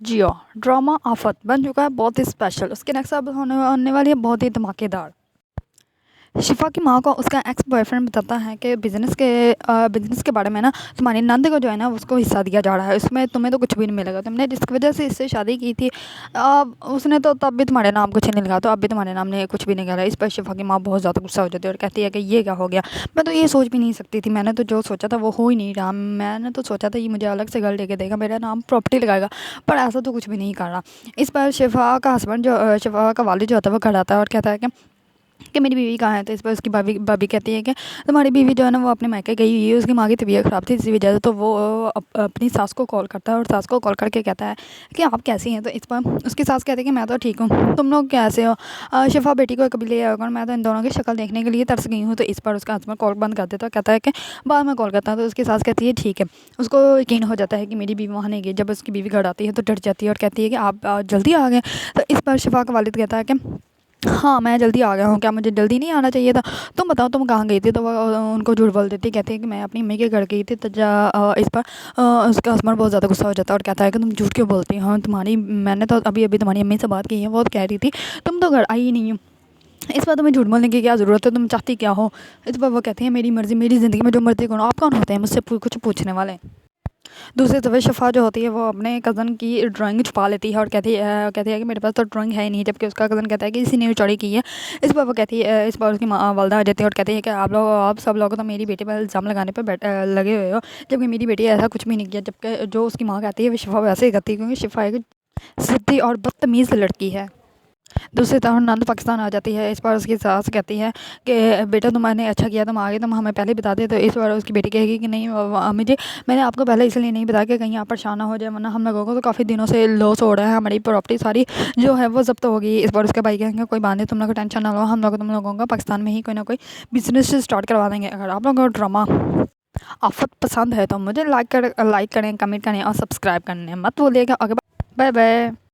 जियो drama आफत बन चुका है बहुत ही स्पेशल। उसके नेक्स्ट अब होने वाली है बहुत ही धमाकेदार। शिफा की माँ को उसका एक्स बॉयफ्रेंड बताता है कि बिजनेस के बारे में ना तुम्हारी नंद को जो है ना उसको हिस्सा दिया जा रहा है, उसमें तुम्हें तो कुछ भी नहीं मिलेगा, तुमने जिसकी वजह से इससे शादी की थी उसने तो तब भी तुम्हारे नाम कुछ नहीं लिखा, तो अब भी तुम्हारे नाम ने कुछ भी नहीं करा। इस पर शिफा की माँ बहुत ज़्यादा गुस्सा हो जाती है और कहती है कि ये क्या हो गया, मैं तो ये सोच भी नहीं सकती थी, मैंने तो जो सोचा था वो हो ही नहीं रहा, मैंने तो सोचा था ये मुझे अलग से घर लेके देगा, मेरा नाम प्रॉपर्टी लगाएगा, पर ऐसा तो कुछ भी नहीं कर रहा। इस पर शिफा का हस्बैंड जो शिफा का वालिद जो होता है वो घर आता है और कहता है कि मेरी बीवी कहाँ है। तो इस पर उसकी भाभी भाभी कहती है कि तुम्हारी बीवी जो है ना वो अपने मायके गई हुई है, उसकी माँ की तबीयत ख़राब थी इसी वजह से। तो वो अपनी सास को कॉल करता है और सास को कॉल करके कहता है कि आप कैसी हैं। तो इस पर उसकी सास कहती है कि मैं तो ठीक हूँ, तुम लोग कैसे हो, शिफा बेटी को कभी ले आओगे, मैं तो इन दोनों की शक्ल देखने के लिए तरस गई हूँ। तो इस पर उसका हस्बैंड कॉल बंद कर देता है, कहता है कि बाद में कॉल करता है। तो उसकी सास कहती है ठीक है। उसको यकीन हो जाता है कि मेरी बीवी वहाँ नहीं गई। जब उसकी बीवी घर आती है तो डर जाती है और कहती है कि आप जल्दी आ गए। तो इस पर शिफा का वालिद कहता है कि हाँ मैं जल्दी आ गया हूँ, क्या मुझे जल्दी नहीं आना चाहिए था, तुम बताओ तुम कहाँ गई थी। तो वो उनको झूठ बोल देती, कहती है कि मैं अपनी अम्मी के घर गई थी। तो इस पर उसका हस्बैंड बहुत ज़्यादा गुस्सा हो जाता है और कहता है कि तुम झूठ क्यों बोलती हो, मैंने तो अभी अभी तुम्हारी अम्मी से बात की है, वो तो कह रही थी तुम तो घर आई ही नहीं हो, इस पर तुम्हें झूठ बोलने की क्या ज़रूरत है, तुम चाहती क्या हो। इस पर वो कहती है मेरी मर्ज़ी, मेरी ज़िंदगी में जो मर्ज़ी करो, आप कौन होते हैं मुझसे कुछ पूछने वाले। दूसरी तरफ शफ़ा जो होती है वो अपने कज़न की ड्राइंग छुपा लेती है और कहती है कि मेरे पास तो ड्राइंग है ही नहीं, जबकि उसका कज़न कहता है कि इसी ने चोरी की है। इस पर वो कहती है, इस पर उसकी वालदा आ जाती है और कहती है कि आप सब लोग तो मेरी बेटी पर इल्ज़ाम लगाने पर लगे हुए हो, जबकि मेरी बेटी ऐसा कुछ भी नहीं किया। जबकि जो उसकी माँ कहती है वो शिफा वैसे ही करती है, क्योंकि शिफा एक ज़िद्दी और बदतमीज़ लड़की है। दूसरी तरफ नंद पाकिस्तान आ जाती है। इस बार उसकी सास कहती है कि बेटा तुमने अच्छा किया, तुम आगे, तुम हमें पहले बता दे। तो इस बार उसकी बेटी कहेगी कि नहीं अम्मी जी, मैंने आपको पहले इसलिए नहीं बताया कि कहीं आप परेशान ना हो जाए, वरना हम लोगों को तो काफ़ी दिनों से लॉस हो रहा है, हमारी प्रॉपर्टी सारी जो है वो जब्त होगी। इस बार उसके भाई कहेंगे कोई बात नहीं, तुम लोग को टेंशन ना लो, हम लोग तुम लोगों का पाकिस्तान में ही कोई ना कोई बिजनेस स्टार्ट करवा देंगे। अगर आप लोगों को ड्रामा आफत पसंद है तो मुझे लाइक करें, कमेंट करें और सब्सक्राइब करने मत भूलिएगा। Okay bye bye.